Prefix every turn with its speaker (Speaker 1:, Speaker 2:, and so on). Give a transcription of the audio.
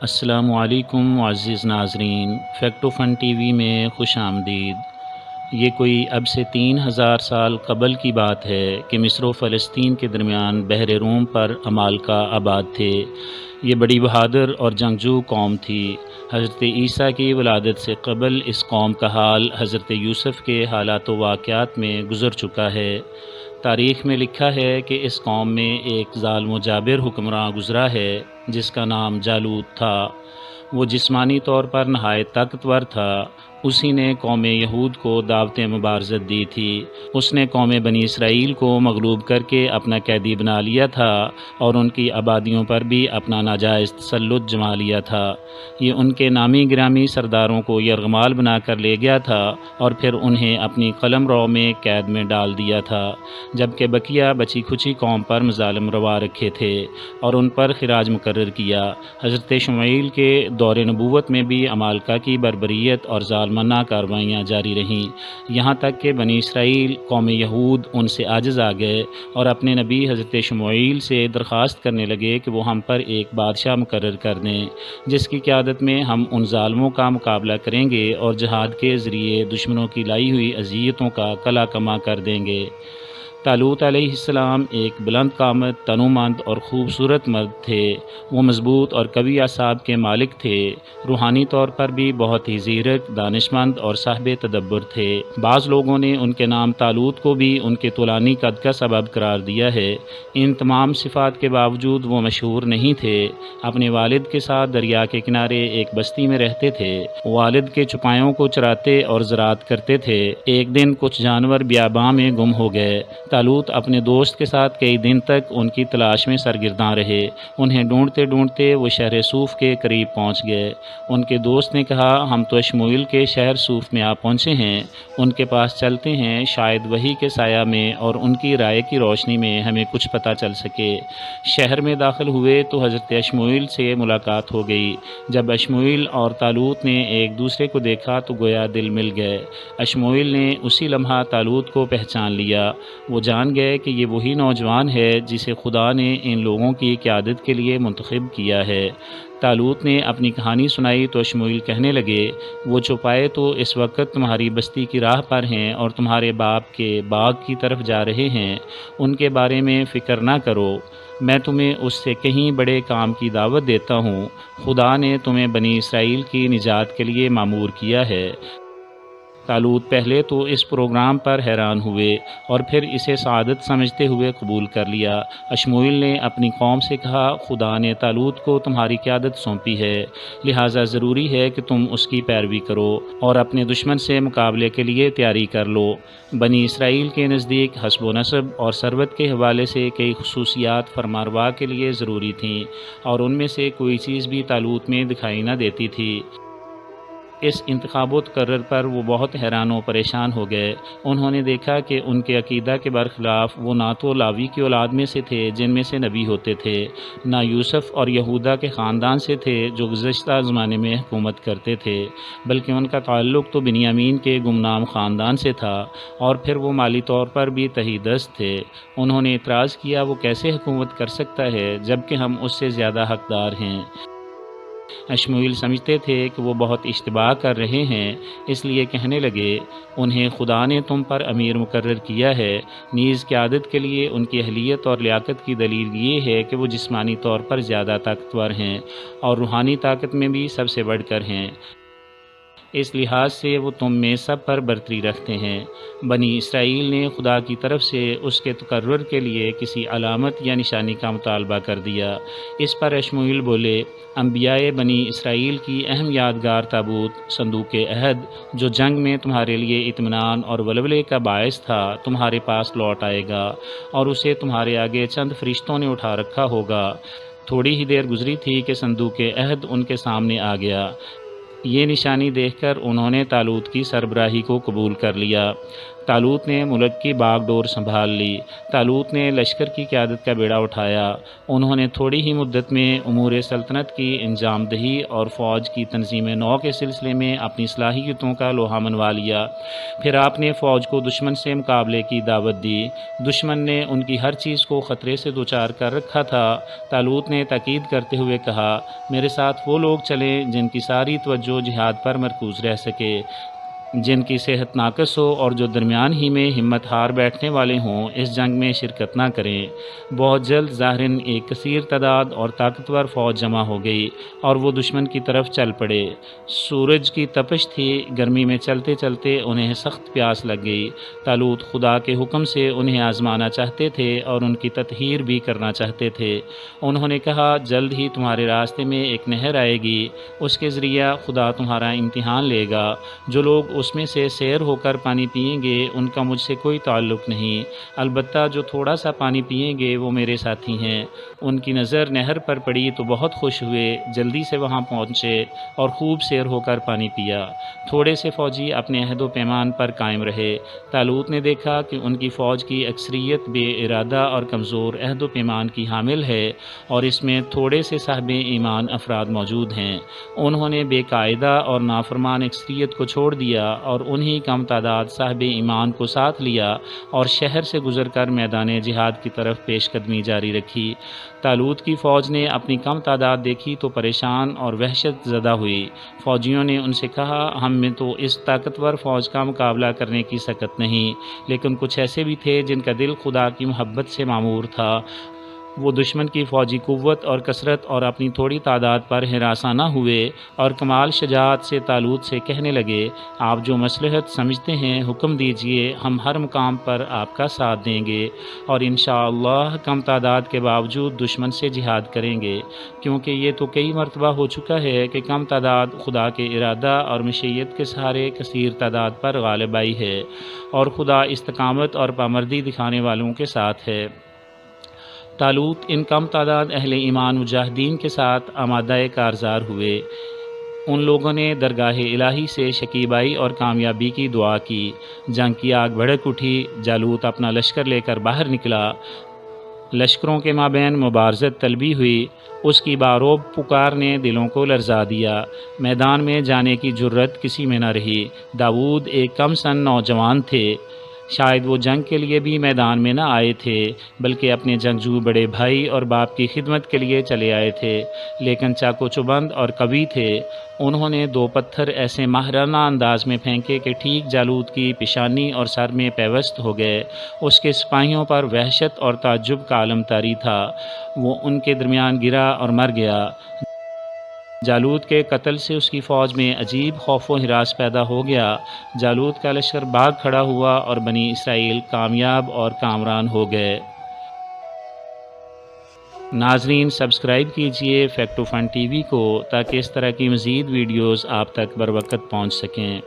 Speaker 1: السلام علیکم معزز ناظرین، فیکٹ و فن ٹی وی میں خوش آمدید۔ یہ کوئی اب سے 3000 سال قبل کی بات ہے کہ مصر و فلسطین کے درمیان بحر روم پر عمالقہ آباد تھے۔ یہ بڑی بہادر اور جنگجو قوم تھی۔ حضرت عیسیٰ کی ولادت سے قبل اس قوم کا حال حضرت یوسف کے حالات و واقعات میں گزر چکا ہے۔ تاریخ میں لکھا ہے کہ اس قوم میں ایک ظالم و جابر حکمراں گزرا ہے جس کا نام جالوت تھا۔ وہ جسمانی طور پر نہایت طاقتور تھا۔ اسی نے قوم یہود کو دعوت مبارزت دی تھی۔ اس نے قوم بنی اسرائیل کو مغلوب کر کے اپنا قیدی بنا لیا تھا اور ان کی آبادیوں پر بھی اپنا ناجائز تسلط جما لیا تھا۔ یہ ان کے نامی گرامی سرداروں کو یرغمال بنا کر لے گیا تھا اور پھر انہیں اپنی قلم رو میں قید میں ڈال دیا تھا، جبکہ بقیہ بچی کھچی قوم پر مظالم روا رکھے تھے اور ان پر خراج مقرر کیا۔ حضرت شموئیل کے دور نبوت میں بھی عمالقہ کی بربریت اور ظالمانہ کارروائیاں جاری رہیں، یہاں تک کہ بنی اسرائیل قوم یہود ان سے عاجز آ گئے اور اپنے نبی حضرت شموئیل سے درخواست کرنے لگے کہ وہ ہم پر ایک بادشاہ مقرر کر دیں جس کی قیادت میں ہم ان ظالموں کا مقابلہ کریں گے اور جہاد کے ذریعے دشمنوں کی لائی ہوئی اذیتوں کا قلع کما کر دیں گے۔ طالوت علیہ السلام ایک بلند قامت، تنومند اور خوبصورت مرد تھے۔ وہ مضبوط اور قوی اعصاب کے مالک تھے۔ روحانی طور پر بھی بہت ہی زیرک، دانشمند اور صاحب تدبر تھے۔ بعض لوگوں نے ان کے نام طالوت کو بھی ان کے طولانی قد کا سبب قرار دیا ہے۔ ان تمام صفات کے باوجود وہ مشہور نہیں تھے۔ اپنے والد کے ساتھ دریا کے کنارے ایک بستی میں رہتے تھے۔ والد کے چوپایوں کو چراتے اور زراعت کرتے تھے۔ ایک دن کچھ جانور بیاباں میں گم ہو گئے۔ طالوت اپنے دوست کے ساتھ کئی دن تک ان کی تلاش میں سرگرداں رہے۔ انہیں ڈھونڈتے ڈھونڈتے وہ شہر صوف کے قریب پہنچ گئے۔ ان کے دوست نے کہا، ہم تو اشموئیل کے شہر صوف میں آ پہنچے ہیں، ان کے پاس چلتے ہیں، شاید وہی کے سایہ میں اور ان کی رائے کی روشنی میں ہمیں کچھ پتہ چل سکے۔ شہر میں داخل ہوئے تو حضرت اشموئیل سے ملاقات ہو گئی۔ جب اشموئیل اور طالوت نے ایک دوسرے کو دیکھا تو گویا دل مل گئے۔ اشموئیل نے اسی لمحہ طالوت کو پہچان لیا۔ وہ جان گئے کہ یہ وہی نوجوان ہے جسے خدا نے ان لوگوں کی قیادت کے لیے منتخب کیا ہے۔ طالوت نے اپنی کہانی سنائی تو اشموئیل کہنے لگے، وہ چوپائے تو اس وقت تمہاری بستی کی راہ پر ہیں اور تمہارے باپ کے باغ کی طرف جا رہے ہیں، ان کے بارے میں فکر نہ کرو، میں تمہیں اس سے کہیں بڑے کام کی دعوت دیتا ہوں۔ خدا نے تمہیں بنی اسرائیل کی نجات کے لیے مامور کیا ہے۔ طالوت پہلے تو اس پروگرام پر حیران ہوئے اور پھر اسے سعادت سمجھتے ہوئے قبول کر لیا۔ اشموئیل نے اپنی قوم سے کہا، خدا نے طالوت کو تمہاری قیادت سونپی ہے، لہٰذا ضروری ہے کہ تم اس کی پیروی کرو اور اپنے دشمن سے مقابلے کے لیے تیاری کر لو۔ بنی اسرائیل کے نزدیک حسب و نسب اور ثروت کے حوالے سے کئی خصوصیات فرمانروا کے لیے ضروری تھیں اور ان میں سے کوئی چیز بھی طالوت میں دکھائی نہ دیتی تھی۔ اس انتخاب و تقرر پر وہ بہت حیران و پریشان ہو گئے۔ انہوں نے دیکھا کہ ان کے عقیدہ کے برخلاف وہ نہ تو لاوی کی اولاد میں سے تھے جن میں سے نبی ہوتے تھے، نہ یوسف اور یہودا کے خاندان سے تھے جو گزشتہ زمانے میں حکومت کرتے تھے، بلکہ ان کا تعلق تو بنیامین کے گمنام خاندان سے تھا، اور پھر وہ مالی طور پر بھی تہی دست تھے۔ انہوں نے اعتراض کیا، وہ کیسے حکومت کر سکتا ہے جبکہ ہم اس سے زیادہ حقدار ہیں؟ اشموئیل سمجھتے تھے کہ وہ بہت اشتباہ کر رہے ہیں، اس لیے کہنے لگے، انہیں خدا نے تم پر امیر مقرر کیا ہے، نیز قیادت کے لیے ان کی اہلیت اور لیاقت کی دلیل یہ ہے کہ وہ جسمانی طور پر زیادہ طاقتور ہیں اور روحانی طاقت میں بھی سب سے بڑھ کر ہیں، اس لحاظ سے وہ تم میں سب پر برتری رکھتے ہیں۔ بنی اسرائیل نے خدا کی طرف سے اس کے تقرر کے لیے کسی علامت یا نشانی کا مطالبہ کر دیا۔ اس پر اشموئیل بولے، انبیاء بنی اسرائیل کی اہم یادگار تابوت، صندوق عہد، جو جنگ میں تمہارے لیے اطمینان اور ولولے کا باعث تھا، تمہارے پاس لوٹ آئے گا اور اسے تمہارے آگے چند فرشتوں نے اٹھا رکھا ہوگا۔ تھوڑی ہی دیر گزری تھی کہ صندوق عہد ان کے سامنے آ گیا۔ یہ نشانی دیکھ کر انہوں نے طالوت کی سربراہی کو قبول کر لیا۔ طالوت نے ملک کی باغ ڈور سنبھال لی۔ طالوت نے لشکر کی قیادت کا بیڑا اٹھایا۔ انہوں نے تھوڑی ہی مدت میں امور سلطنت کی انجام دہی اور فوج کی تنظیم نو کے سلسلے میں اپنی صلاحیتوں کا لوہا منوا لیا۔ پھر آپ نے فوج کو دشمن سے مقابلے کی دعوت دی۔ دشمن نے ان کی ہر چیز کو خطرے سے دوچار کر رکھا تھا۔ طالوت نے تاکید کرتے ہوئے کہا، میرے ساتھ وہ لوگ چلیں جن کی ساری توجہ جہاد پر مرکوز رہ سکے، جن کی صحت ناقص ہو اور جو درمیان ہی میں ہمت ہار بیٹھنے والے ہوں، اس جنگ میں شرکت نہ کریں۔ بہت جلد ظاہراً ایک کثیر تعداد اور طاقتور فوج جمع ہو گئی اور وہ دشمن کی طرف چل پڑے۔ سورج کی تپش تھی، گرمی میں چلتے چلتے انہیں سخت پیاس لگ گئی۔ طالوت خدا کے حکم سے انہیں آزمانا چاہتے تھے اور ان کی تطہیر بھی کرنا چاہتے تھے۔ انہوں نے کہا، جلد ہی تمہارے راستے میں ایک نہر آئے گی، اس کے ذریعہ خدا تمہارا امتحان لے گا۔ جو لوگ اس میں سے سیر ہو کر پانی پئیں گے ان کا مجھ سے کوئی تعلق نہیں، البتہ جو تھوڑا سا پانی پئیں گے وہ میرے ساتھی ہیں۔ ان کی نظر نہر پر پڑی تو بہت خوش ہوئے، جلدی سے وہاں پہنچے اور خوب سیر ہو کر پانی پیا۔ تھوڑے سے فوجی اپنے عہد و پیمان پر قائم رہے۔ طالوت نے دیکھا کہ ان کی فوج کی اکثریت بے ارادہ اور کمزور عہد و پیمان کی حامل ہے اور اس میں تھوڑے سے صاحب ایمان افراد موجود ہیں۔ انہوں نے بے قاعدہ اور نافرمان اکثریت کو چھوڑ دیا اور انہی کم تعداد صاحب ایمان کو ساتھ لیا اور شہر سے گزر کر میدان جہاد کی طرف پیش قدمی جاری رکھی۔ طالوت کی فوج نے اپنی کم تعداد دیکھی تو پریشان اور وحشت زدہ ہوئی۔ فوجیوں نے ان سے کہا، ہم میں تو اس طاقتور فوج کا مقابلہ کرنے کی سکت نہیں، لیکن کچھ ایسے بھی تھے جن کا دل خدا کی محبت سے معمور تھا۔ وہ دشمن کی فوجی قوت اور کثرت اور اپنی تھوڑی تعداد پر ہراساں نہ ہوئے اور کمال شجاعت سے طالوت سے کہنے لگے، آپ جو مصلحت سمجھتے ہیں حکم دیجئے، ہم ہر مقام پر آپ کا ساتھ دیں گے اور انشاءاللہ کم تعداد کے باوجود دشمن سے جہاد کریں گے، کیونکہ یہ تو کئی مرتبہ ہو چکا ہے کہ کم تعداد خدا کے ارادہ اور مشیت کے سہارے کثیر تعداد پر غالب آئی ہے، اور خدا استقامت اور پامردی دکھانے والوں کے ساتھ ہے۔ طالوت ان کم تعداد اہل ایمان مجاہدین کے ساتھ آمادہ کارزار ہوئے۔ ان لوگوں نے درگاہ الہی سے شکیبائی اور کامیابی کی دعا کی۔ جنگ کی آگ بھڑک اٹھی۔ جالوت اپنا لشکر لے کر باہر نکلا۔ لشکروں کے مابین مبارزت طلبی ہوئی۔ اس کی باروب پکار نے دلوں کو لرزا دیا۔ میدان میں جانے کی جرت کسی میں نہ رہی۔ داؤد ایک کم سن نوجوان تھے۔ شاید وہ جنگ کے لیے بھی میدان میں نہ آئے تھے، بلکہ اپنے جنگجو بڑے بھائی اور باپ کی خدمت کے لیے چلے آئے تھے، لیکن چاقو چوبند اور قوی تھے۔ انہوں نے 2 پتھر ایسے ماہرانہ انداز میں پھینکے کہ ٹھیک جالوت کی پیشانی اور سر میں پیوست ہو گئے۔ اس کے سپاہیوں پر وحشت اور تعجب کا عالم طاری تھا۔ وہ ان کے درمیان گرا اور مر گیا۔ جالوت کے قتل سے اس کی فوج میں عجیب خوف و ہراس پیدا ہو گیا۔ جالوت کا لشکر بھاگ کھڑا ہوا اور بنی اسرائیل کامیاب اور کامران ہو گئے۔ ناظرین، سبسکرائب کیجئے فیکٹ و فن ٹی وی کو تاکہ اس طرح کی مزید ویڈیوز آپ تک بروقت پہنچ سکیں۔